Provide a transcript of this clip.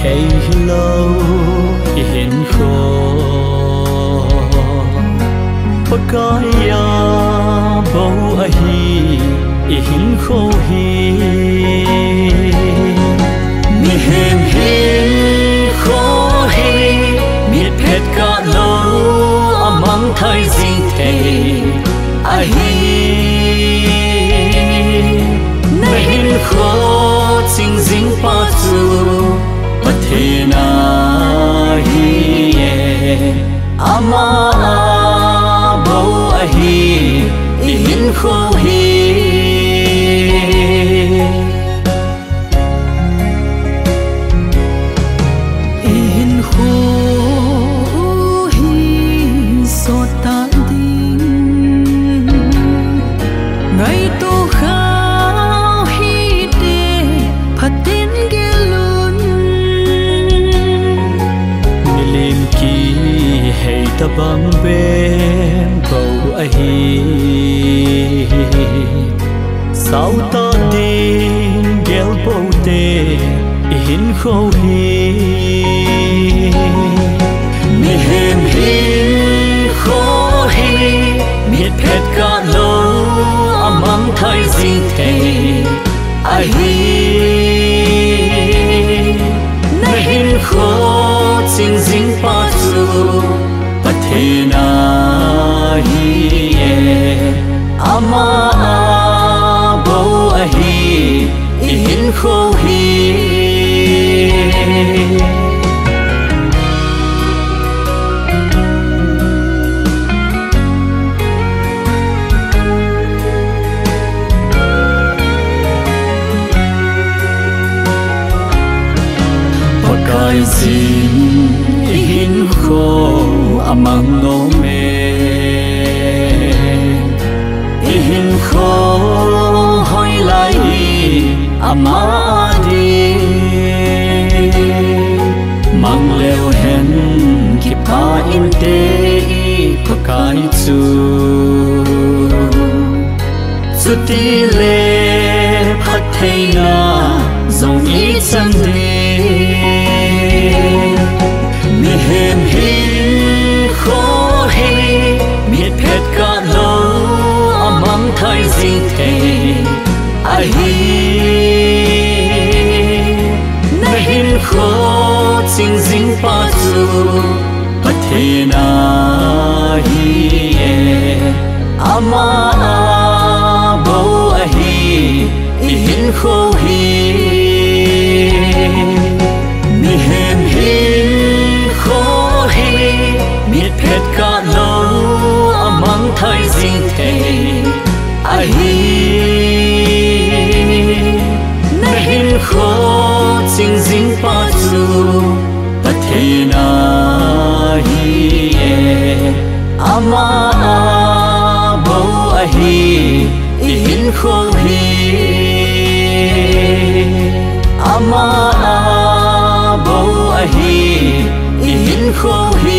thấy lâu hiền khô bất cái bầu ai hiền khô hi mi hem hiền khô hi miệt phết cả lâu among thay dinh thề ai na hiền khô chính dinh pa chu thế na hi ama bầu hi hiền khô hi hiền khô hi so ta din ngày tu khao hi de phát tin hay ta băng bên bầu ai sao ta tin ghé bầu tê hiền khô hi mi hem hiền khô hi miệt phết cả lâu among thay dinh thề ai na hiền khô chính dinh pa chu thế na hi ama bầu hi hiền khô hi cái gì hiền khô among no me hiền khô hỏi lại ama đi mang leo hen kipa in te pakai chu ti le phat thei na dòng ý chân đi mi hem hiền khô hi miệt phết cả lâu among thay dinh thề ai na hiền khô chính dinh pa chu thế na hi ama bầu hi hiền khô hi mi hem hiền khô hi miệt phết cả lâu among thay dinh thề ai na hiền khô chính dinh pa chu thế na hi ama bầu hi hiền khô hi ama bầu hi hiền khô hi